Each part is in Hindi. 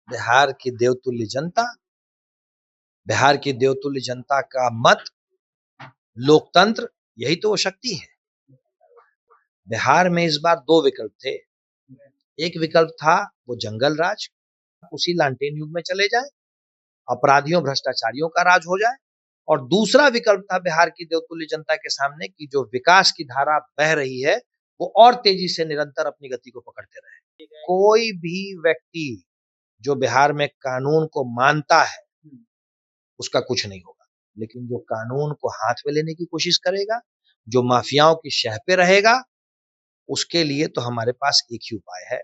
बिहार की देवतुल्य जनता, बिहार की देवतुल्य जनता का मत, लोकतंत्र, यही तो वो शक्ति है। बिहार में इस बार 2 विकल्प थे। एक विकल्प था वो जंगल राज, उसी लालटेन युग में चले जाएं, अपराधियों भ्रष्टाचारियों का राज हो जाए। और दूसरा विकल्प था बिहार की देवतुल्य जनता के सामने कि जो विकास की धारा बह रही है वो और तेजी से निरंतर अपनी गति को पकड़ते रहे। कोई भी व्यक्ति जो बिहार में कानून को मानता है उसका कुछ नहीं होगा, लेकिन जो कानून को हाथ में लेने की कोशिश करेगा, जो माफियाओं की शह पे रहेगा, उसके लिए तो हमारे पास एक ही उपाय है,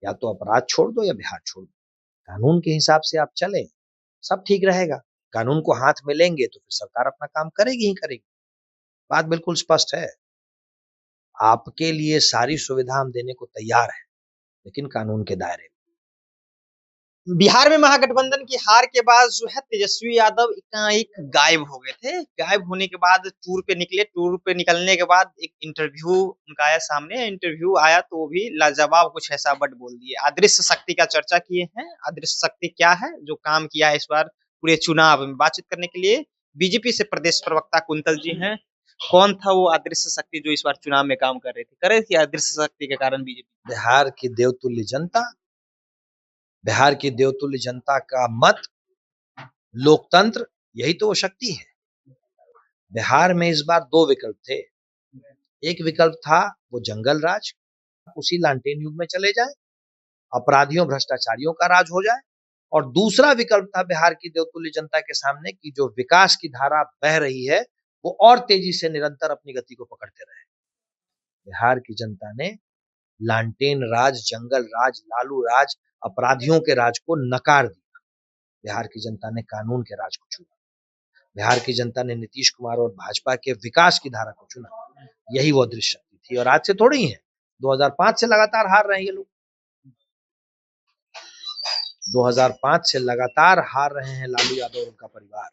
या तो अपराध छोड़ दो या बिहार छोड़ दो। कानून के हिसाब से आप चलें, सब ठीक रहेगा। कानून को हाथ में लेंगे तो फिर सरकार अपना काम करेगी ही करेगी। बात बिल्कुल स्पष्ट है। आपके लिए सारी सुविधा हम देने को तैयार हैं, लेकिन कानून के दायरे में। बिहार में महागठबंधन की हार के बाद जो है तेजस्वी यादव एकाएक गायब हो गए थे। गायब होने के बाद टूर पे निकले। टूर पे निकलने के बाद एक इंटरव्यू उनका आया सामने। इंटरव्यू आया तो वो भी लाजवाब कुछ ऐसा बट बोल दिए। अदृश्य शक्ति का चर्चा किए हैं। अदृश्य शक्ति क्या है, जो काम किया है इस बार पूरे चुनाव में, बातचीत करने के लिए बीजेपी से प्रदेश प्रवक्ता कुंतल जी हैं। कौन था वो अदृश्य शक्ति जो इस बार चुनाव में काम कर रही थी अदृश्य शक्ति के कारण बीजेपी? बिहार की देवतुल्य जनता, बिहार की देवतुल्य जनता का मत, लोकतंत्र, यही तो वो शक्ति है। बिहार में इस बार 2 विकल्प थे। एक विकल्प था वो जंगल राज, उसी लालटेन युग में चले जाएं, अपराधियों भ्रष्टाचारियों का राज हो जाए। और दूसरा विकल्प था बिहार की देवतुल्य जनता के सामने कि जो विकास की धारा बह रही है वो और तेजी से निरंतर अपनी गति को पकड़ते रहे। बिहार की जनता ने लालटेन राज, जंगल राज, लालू राज, अपराधियों के राज को नकार दिया। बिहार की जनता ने कानून के राज को चुना। बिहार की जनता ने नीतीश कुमार और भाजपा के विकास की धारा को चुना। यही वो अदृश्य शक्ति थी, और आज से थोड़ी ही है। 2005 से लगातार हार रहे हैं ये लोग। 2005 से लगातार हार रहे हैं लालू यादव और उनका परिवार।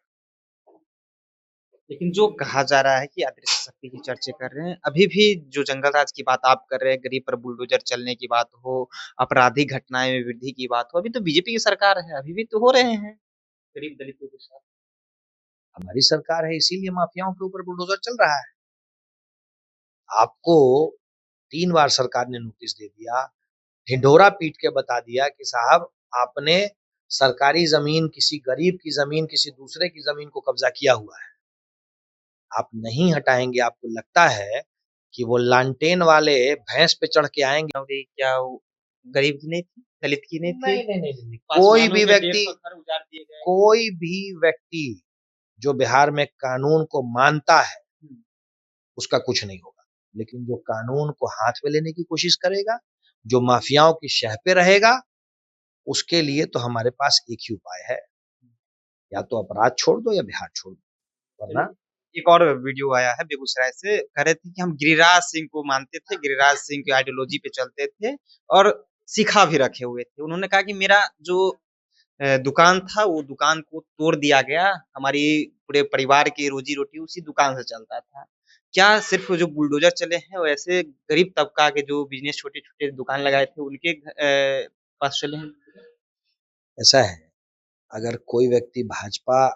लेकिन जो कहा जा रहा है कि अदृश्य शक्ति की चर्चा कर रहे हैं, अभी भी जो जंगल राज की बात आप कर रहे हैं, गरीब पर बुलडोजर चलने की बात हो, आपराधिक घटनाएं में वृद्धि की बात हो, अभी तो बीजेपी की सरकार है, अभी भी तो हो रहे हैं गरीब दलितों के साथ। हमारी सरकार है, इसीलिए माफियाओं के ऊपर बुलडोजर चल रहा है। आपको 3 बार सरकार ने नोटिस दे दिया, ढिंढोरा पीट के बता दिया कि साहब आपने सरकारी जमीन, किसी गरीब की जमीन, किसी दूसरे की जमीन को कब्जा किया हुआ है, आप नहीं हटाएंगे। आपको लगता है कि वो लालटेन वाले भैंस पे चढ़ के आएंगे? और ये क्या वो गरीब की नहीं थी, दलित की नहीं थी? नहीं। पासवानों कोई भी व्यक्ति जो बिहार में कानून को मानता है उसका कुछ नहीं होगा, लेकिन जो कानून को हाथ में लेने की कोशिश करेगा, जो माफियाओं की शह पे रहेगा, उसके लिए तो हमारे पास एक ही उपाय है, या तो अपराध छोड़ दो या बिहार छोड़ दो। वरना एक और वीडियो आया है बेगूसराय से, कह रहे थे कि हम गिरिराज सिंह को मानते थे, गिरिराज सिंह की आइडियोलॉजी पे चलते थे और शिखा भी रखे हुए थे। उन्होंने कहा कि मेरा जो दुकान था वो दुकान को तोड़ दिया गया, हमारी पूरे परिवार की रोजी रोटी उसी दुकान से चलता था। क्या सिर्फ जो बुलडोजर चले हैं वैसे गरीब तबका के जो बिजनेस छोटे छोटे दुकान लगाए थे उनके पास चले हैं? ऐसा है, अगर कोई व्यक्ति भाजपा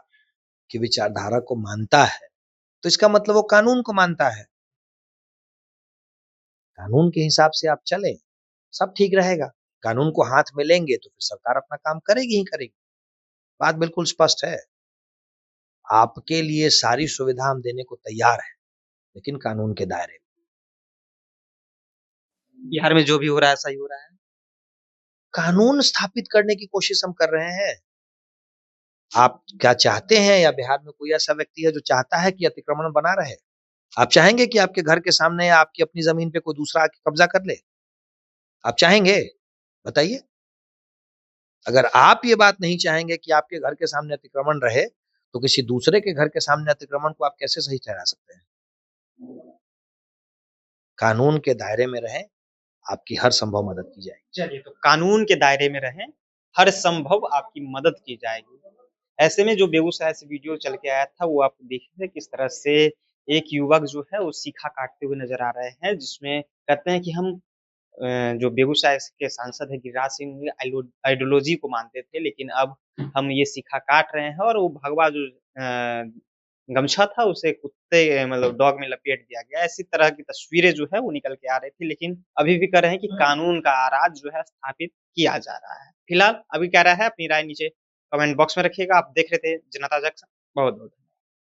की विचारधारा को मानता है तो इसका मतलब वो कानून को मानता है। कानून के हिसाब से आप चलें, सब ठीक रहेगा। कानून को हाथ में लेंगे तो फिर सरकार अपना काम करेगी ही करेगी। बात बिल्कुल स्पष्ट है। आपके लिए सारी सुविधा हम देने को तैयार हैं, लेकिन कानून के दायरे में। बिहार में जो भी हो रहा है सही हो रहा है। कानून स्थापित करने की कोशिश हम कर रहे हैं। आप क्या चाहते हैं, या बिहार में कोई ऐसा व्यक्ति है जो चाहता है कि अतिक्रमण बना रहे? आप चाहेंगे कि आपके घर के सामने या आपकी अपनी जमीन पे कोई दूसरा आके कब्जा कर ले? आप चाहेंगे? बताइए। अगर आप ये बात नहीं चाहेंगे कि आपके घर के सामने अतिक्रमण रहे, तो किसी दूसरे के घर के सामने अतिक्रमण को आप कैसे सही ठहरा सकते हैं? कानून के दायरे में रहें, आपकी हर संभव मदद की जाएगी। चलिए, तो कानून के दायरे में रहें, हर संभव आपकी मदद की जाएगी। ऐसे में जो बेगूसराय से वीडियो चल के आया था वो आप देखे थे किस तरह से एक युवक जो है वो शिखा काटते हुए नजर आ रहे हैं, जिसमें कहते हैं कि हम जो बेगूसराय के सांसद हैं गिरिराज सिंह आइडियोलॉजी को मानते थे, लेकिन अब हम ये सीखा काट रहे हैं और वो भगवा जो गमछा था उसे कुत्ते मतलब डॉग में लपेट दिया गया। ऐसी तरह की तस्वीरें जो है वो निकल के आ रही थी, लेकिन अभी भी कह रहे हैं कि कानून का राज जो है स्थापित किया जा रहा है। फिलहाल अभी क्या राय है अपनी राय नीचे कमेंट बॉक्स में रखिएगा। आप देख रहे थे जनता जंक्शन। बहुत बहुत